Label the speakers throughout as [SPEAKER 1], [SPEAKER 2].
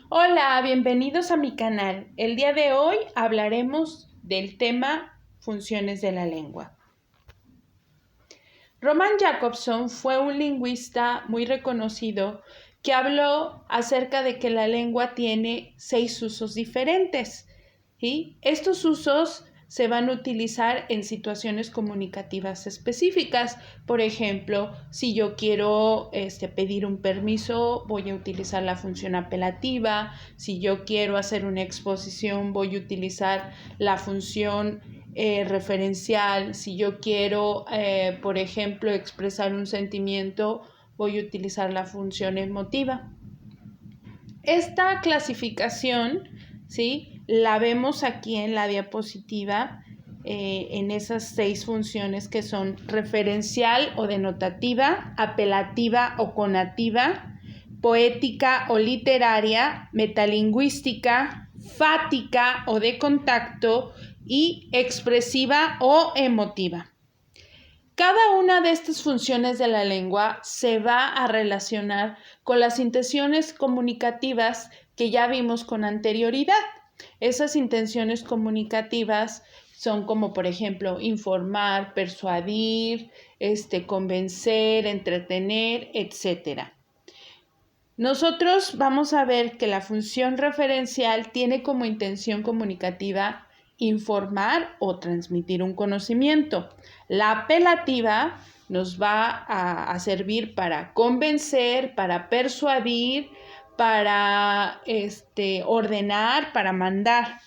[SPEAKER 1] Hola, bienvenidos a mi canal. El día de hoy hablaremos del tema funciones de la lengua. Roman Jakobson fue un lingüista muy reconocido que habló acerca de que la lengua tiene 6 usos diferentes. ¿Sí? Estos usos se van a utilizar en situaciones comunicativas específicas. Por ejemplo, si yo quiero pedir un permiso, voy a utilizar la función apelativa. Si yo quiero hacer una exposición, voy a utilizar la función referencial. Si yo quiero, por ejemplo, expresar un sentimiento, voy a utilizar la función emotiva. Esta clasificación, ¿sí?, la vemos aquí en la diapositiva, en esas 6 funciones que son referencial o denotativa, apelativa o conativa, poética o literaria, metalingüística, fática o de contacto y expresiva o emotiva. Cada una de estas funciones de la lengua se va a relacionar con las intenciones comunicativas que ya vimos con anterioridad. Esas intenciones comunicativas son como, por ejemplo, informar, persuadir, convencer, entretener, etc. Nosotros vamos a ver que la función referencial tiene como intención comunicativa informar o transmitir un conocimiento. La apelativa nos va a servir para convencer, para persuadir, para ordenar, para mandar.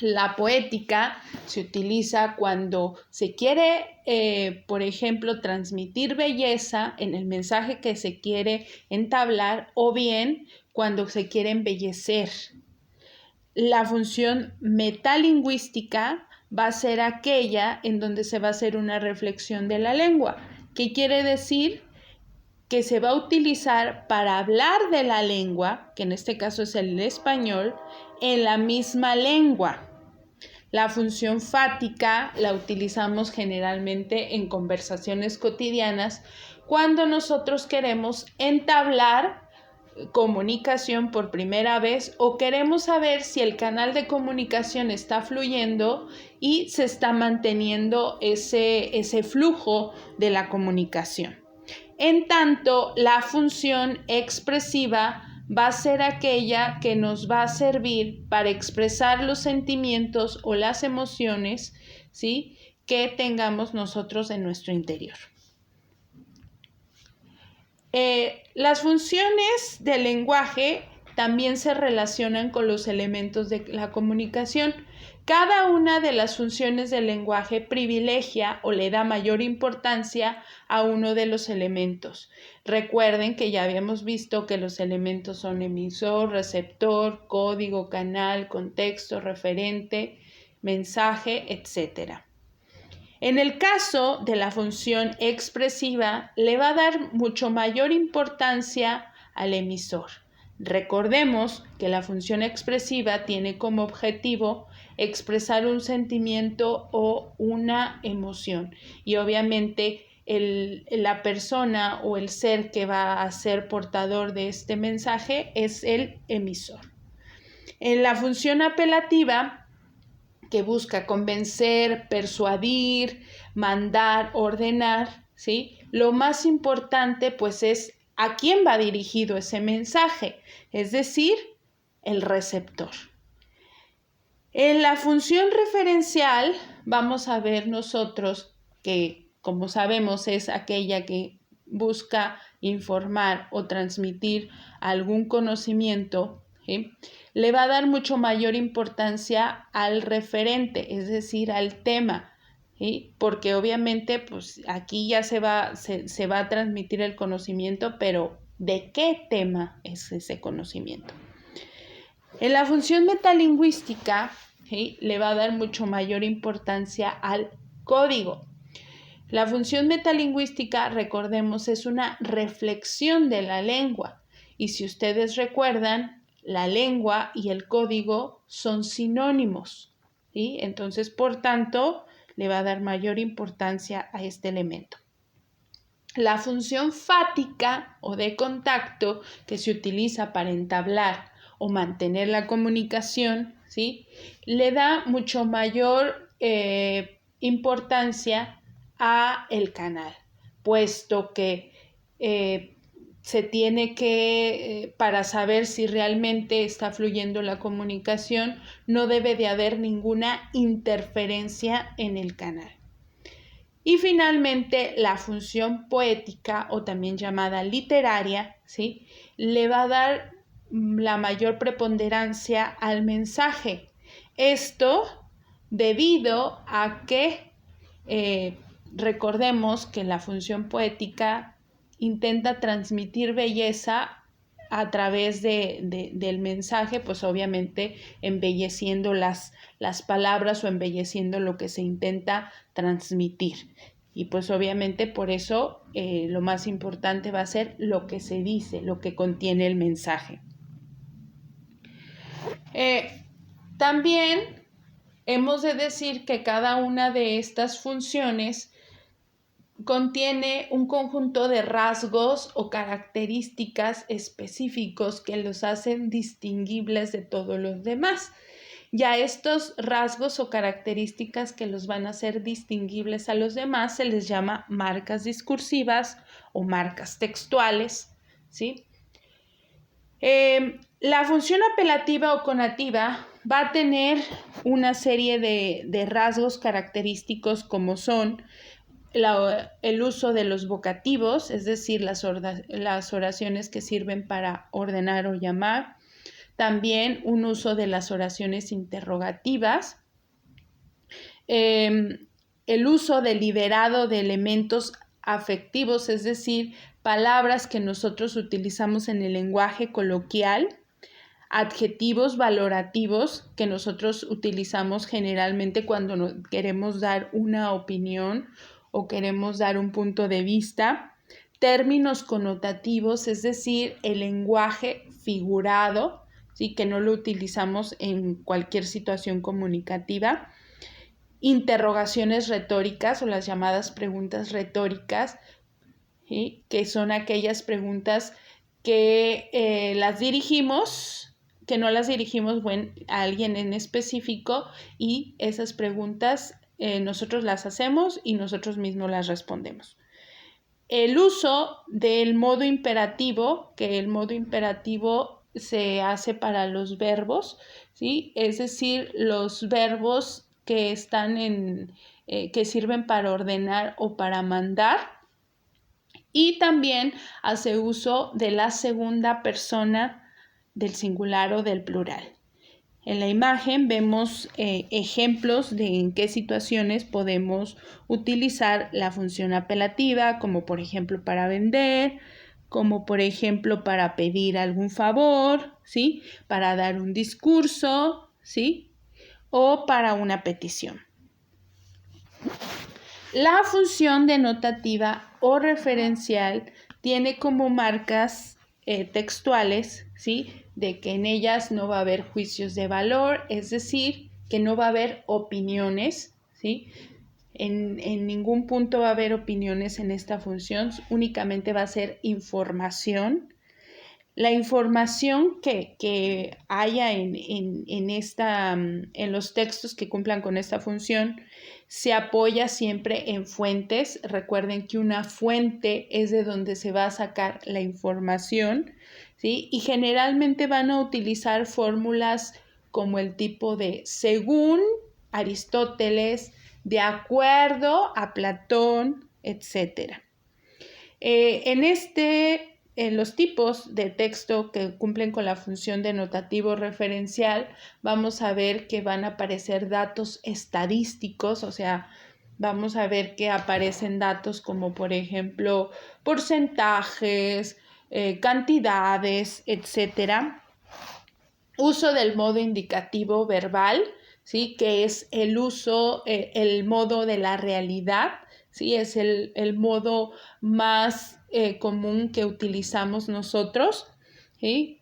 [SPEAKER 1] La poética se utiliza cuando se quiere, por ejemplo, transmitir belleza en el mensaje que se quiere entablar, o bien cuando se quiere embellecer. La función metalingüística va a ser aquella en donde se va a hacer una reflexión de la lengua. ¿Qué quiere decir? Que se va a utilizar para hablar de la lengua, que en este caso es el español, en la misma lengua. La función fática la utilizamos generalmente en conversaciones cotidianas cuando nosotros queremos entablar comunicación por primera vez o queremos saber si el canal de comunicación está fluyendo y se está manteniendo ese flujo de la comunicación. En tanto, la función expresiva va a ser aquella que nos va a servir para expresar los sentimientos o las emociones, ¿sí?, que tengamos nosotros en nuestro interior. Las funciones del lenguaje también se relacionan con los elementos de la comunicación. Cada una de las funciones del lenguaje privilegia o le da mayor importancia a uno de los elementos. Recuerden que ya habíamos visto que los elementos son emisor, receptor, código, canal, contexto, referente, mensaje, etc. En el caso de la función expresiva, le va a dar mucho mayor importancia al emisor. Recordemos que la función expresiva tiene como objetivo expresar un sentimiento o una emoción. Y obviamente la persona o el ser que va a ser portador de este mensaje es el emisor. En la función apelativa, que busca convencer, persuadir, mandar, ordenar, ¿sí?, lo más importante pues es a quién va dirigido ese mensaje, es decir, el receptor. En la función referencial vamos a ver nosotros que, como sabemos, es aquella que busca informar o transmitir algún conocimiento, ¿sí?, le va a dar mucho mayor importancia al referente, es decir, al tema, ¿sí?, porque obviamente pues aquí ya se va a transmitir el conocimiento, pero ¿de qué tema es ese conocimiento? En la función metalingüística, ¿sí?, le va a dar mucho mayor importancia al código. La función metalingüística, recordemos, es una reflexión de la lengua. Y si ustedes recuerdan, la lengua y el código son sinónimos, ¿sí? Entonces, por tanto, le va a dar mayor importancia a este elemento. La función fática o de contacto, que se utiliza para entablar o mantener la comunicación, ¿sí? Le da mucho mayor importancia a el canal, puesto que se tiene que, para saber si realmente está fluyendo la comunicación, no debe de haber ninguna interferencia en el canal. Y finalmente, la función poética, o también llamada literaria, ¿sí? Le va a dar la mayor preponderancia al mensaje. Esto debido a que recordemos que la función poética intenta transmitir belleza a través del mensaje, pues obviamente embelleciendo las palabras o embelleciendo lo que se intenta transmitir. Y pues obviamente por eso lo más importante va a ser lo que se dice, lo que contiene el mensaje. También hemos de decir que cada una de estas funciones contiene un conjunto de rasgos o características específicos que los hacen distinguibles de todos los demás. Ya estos rasgos o características que los van a hacer distinguibles a los demás se les llama marcas discursivas o marcas textuales, ¿sí? La función apelativa o conativa va a tener una serie de rasgos característicos como son el uso de los vocativos, es decir, las oraciones que sirven para ordenar o llamar. También un uso de las oraciones interrogativas. El uso deliberado de elementos afectivos, es decir, palabras que nosotros utilizamos en el lenguaje coloquial. Adjetivos valorativos que nosotros utilizamos generalmente cuando queremos dar una opinión o queremos dar un punto de vista. Términos connotativos, es decir, el lenguaje figurado, ¿sí? Que no lo utilizamos en cualquier situación comunicativa. Interrogaciones retóricas o las llamadas preguntas retóricas, ¿sí? Que son aquellas preguntas que las dirigimos, que no las dirigimos a alguien en específico, y esas preguntas nosotros las hacemos y nosotros mismos las respondemos. El uso del modo imperativo, que el modo imperativo se hace para los verbos, ¿sí? Es decir, los verbos que están que sirven para ordenar o para mandar. Y también hace uso de la segunda persona del singular o del plural. En la imagen vemos ejemplos de en qué situaciones podemos utilizar la función apelativa, como por ejemplo para vender, como por ejemplo para pedir algún favor, ¿sí? Para dar un discurso, ¿sí? O para una petición. La función denotativa o referencial tiene como marcas textuales, ¿sí? De que en ellas no va a haber juicios de valor, es decir, que no va a haber opiniones, ¿sí? En ningún punto va a haber opiniones en esta función, únicamente va a ser información. La información que haya en los textos que cumplan con esta función se apoya siempre en fuentes. Recuerden que una fuente es de donde se va a sacar la información, ¿sí? Y generalmente van a utilizar fórmulas como el tipo de según Aristóteles, de acuerdo a Platón, etc. En los tipos de texto que cumplen con la función denotativo referencial, vamos a ver que van a aparecer datos estadísticos, o sea, vamos a ver que aparecen datos como por ejemplo porcentajes, cantidades, etc. Uso del modo indicativo verbal, ¿sí? Que es el uso, el modo de la realidad, ¿sí? Es el modo más común que utilizamos nosotros, ¿sí?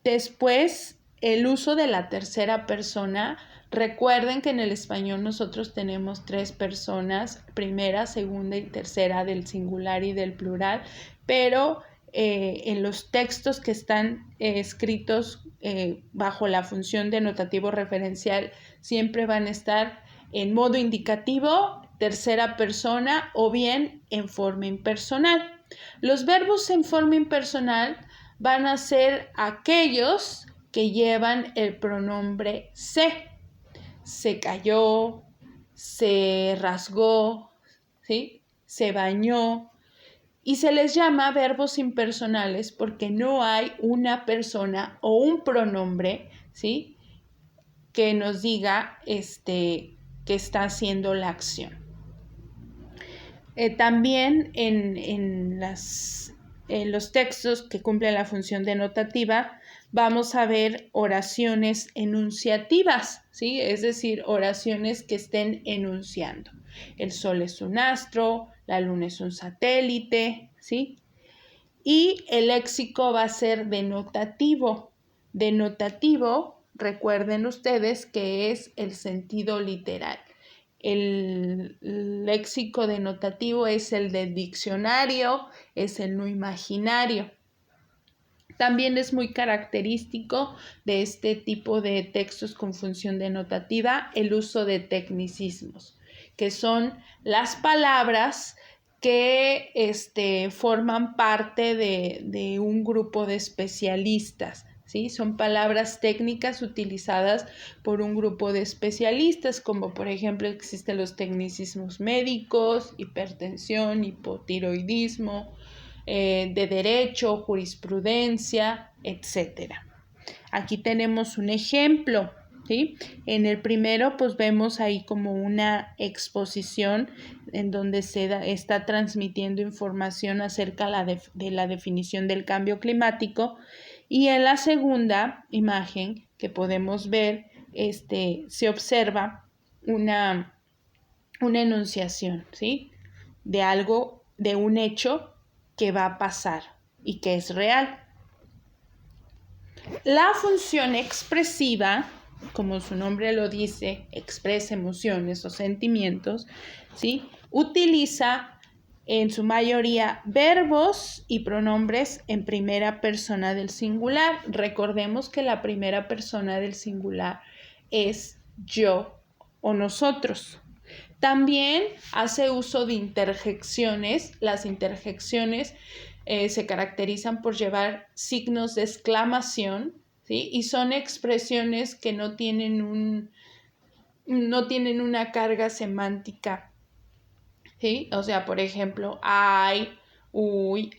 [SPEAKER 1] Después, el uso de la tercera persona. Recuerden que en el español nosotros tenemos 3 personas, primera, segunda y tercera, del singular y del plural, pero en los textos que están escritos bajo la función denotativo referencial siempre van a estar en modo indicativo, tercera persona o bien en forma impersonal. Los verbos en forma impersonal van a ser aquellos que llevan el pronombre se. Se cayó, se rasgó, ¿sí? Se bañó. Y se les llama verbos impersonales porque no hay una persona o un pronombre, ¿sí?, que nos diga que está haciendo la acción. También en los textos que cumplen la función denotativa vamos a ver oraciones enunciativas, ¿sí? Es decir, oraciones que estén enunciando. El sol es un astro, la luna es un satélite, ¿sí? Y el léxico va a ser denotativo. Denotativo, recuerden ustedes que es el sentido literal. El léxico denotativo es el del diccionario, es el no imaginario. También es muy característico de este tipo de textos con función denotativa el uso de tecnicismos, que son las palabras que forman parte de un grupo de especialistas, ¿sí? Son palabras técnicas utilizadas por un grupo de especialistas, como por ejemplo existen los tecnicismos médicos, hipertensión, hipotiroidismo, de derecho, jurisprudencia, etc. Aquí tenemos un ejemplo, ¿sí? En el primero, pues vemos ahí como una exposición en donde está transmitiendo información acerca de la definición del cambio climático, y en la segunda imagen que podemos ver, se observa una enunciación, ¿sí?, de algo, de un hecho que va a pasar y que es real. La función expresiva, como su nombre lo dice, expresa emociones o sentimientos, ¿sí?, utiliza en su mayoría verbos y pronombres en primera persona del singular. Recordemos que la primera persona del singular es yo o nosotros. También hace uso de interjecciones. Las interjecciones se caracterizan por llevar signos de exclamación, ¿sí?, y son expresiones que no tienen una carga semántica, ¿sí? O sea, por ejemplo, ay, uy,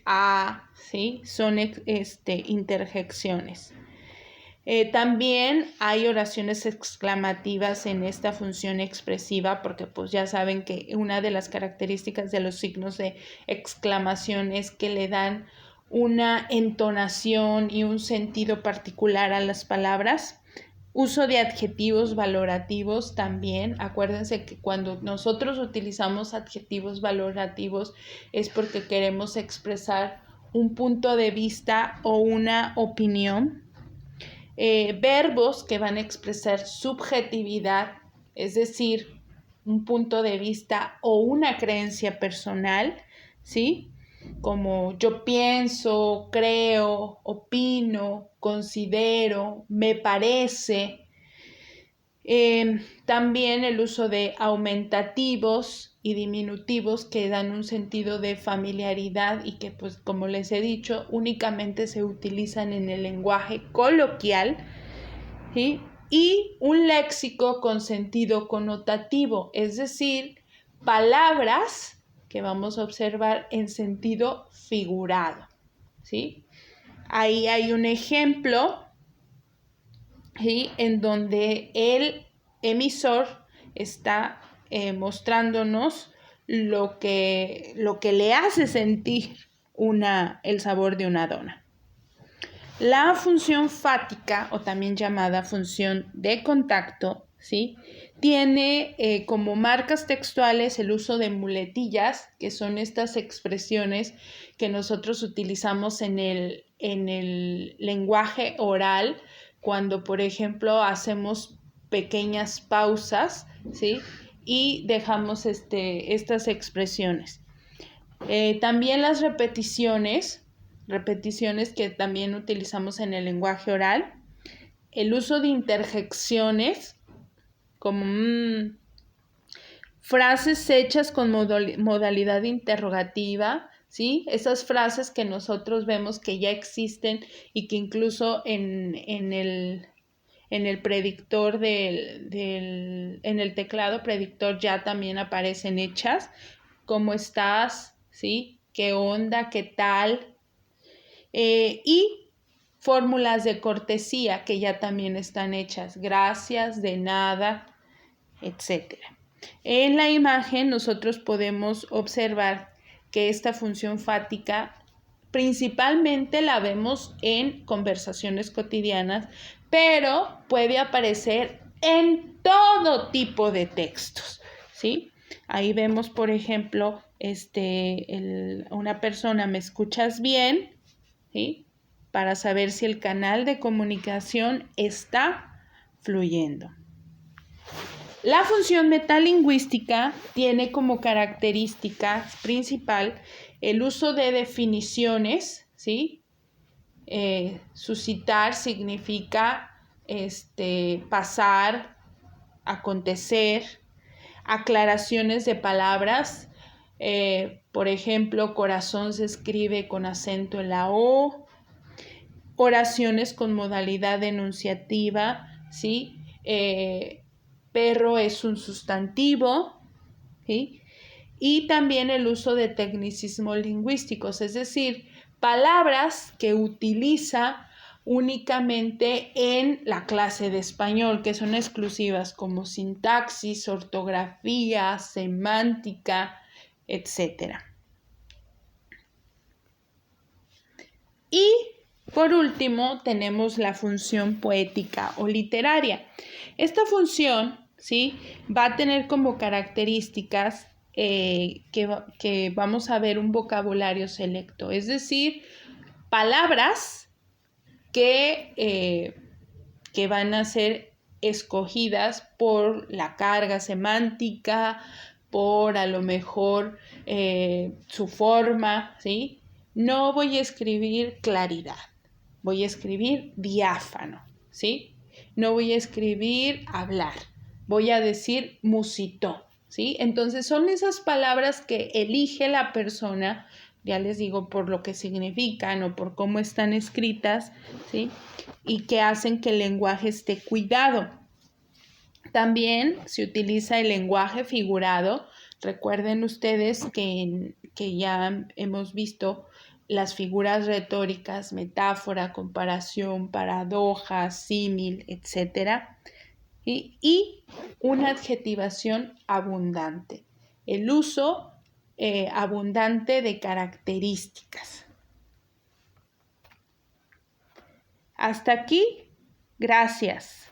[SPEAKER 1] ¿sí? Son interjecciones. También hay oraciones exclamativas en esta función expresiva porque pues ya saben que una de las características de los signos de exclamación es que le dan una entonación y un sentido particular a las palabras. Uso de adjetivos valorativos también. Acuérdense que cuando nosotros utilizamos adjetivos valorativos es porque queremos expresar un punto de vista o una opinión. Verbos que van a expresar subjetividad, es decir, un punto de vista o una creencia personal, ¿sí?, como yo pienso, creo, opino, considero, me parece. También el uso de aumentativos y diminutivos que dan un sentido de familiaridad y que, pues, como les he dicho, únicamente se utilizan en el lenguaje coloquial, ¿sí? Y un léxico con sentido connotativo, es decir, palabras que vamos a observar en sentido figurado, ¿sí? Ahí hay un ejemplo, ¿sí?, en donde el emisor está mostrándonos lo que le hace sentir el sabor de una dona. La función fática, o también llamada función de contacto, ¿sí?, tiene como marcas textuales el uso de muletillas, que son estas expresiones que nosotros utilizamos en el lenguaje oral cuando, por ejemplo, hacemos pequeñas pausas, ¿sí?, y dejamos estas expresiones. También las repeticiones repeticiones que también utilizamos en el lenguaje oral, el uso de interjecciones, como frases hechas con modalidad interrogativa, ¿sí? Esas frases que nosotros vemos que ya existen y que incluso en el predictor en el teclado predictor ya también aparecen hechas. ¿Cómo estás? ¿Sí? ¿Qué onda? ¿Qué tal? Y fórmulas de cortesía que ya también están hechas. Gracias, de nada, etc. En la imagen nosotros podemos observar que esta función fática principalmente la vemos en conversaciones cotidianas, pero puede aparecer en todo tipo de textos, ¿sí? Ahí vemos, por ejemplo, una persona, ¿me escuchas bien? ¿Sí? Para saber si el canal de comunicación está fluyendo. La función metalingüística tiene como característica principal el uso de definiciones, ¿sí? Suscitar significa pasar, acontecer, aclaraciones de palabras. Por ejemplo, corazón se escribe con acento en la O. Oraciones con modalidad enunciativa, ¿sí? Perro es un sustantivo, ¿sí? Y también el uso de tecnicismos lingüísticos, es decir, palabras que utiliza únicamente en la clase de español, que son exclusivas como sintaxis, ortografía, semántica, etc. Y por último, tenemos la función poética o literaria. Esta función, ¿sí?, va a tener como características que vamos a ver un vocabulario selecto, es decir, palabras que van a ser escogidas por la carga semántica, por a lo mejor su forma, ¿sí? No voy a escribir claridad, voy a escribir diáfano, ¿sí? No voy a escribir hablar, voy a decir musitó, ¿sí? Entonces son esas palabras que elige la persona, ya les digo, por lo que significan o por cómo están escritas, ¿sí? Y que hacen que el lenguaje esté cuidado. También se utiliza el lenguaje figurado. Recuerden ustedes que ya hemos visto las figuras retóricas, metáfora, comparación, paradoja, símil, etc. Y una adjetivación abundante. El uso abundante de características. Hasta aquí, gracias.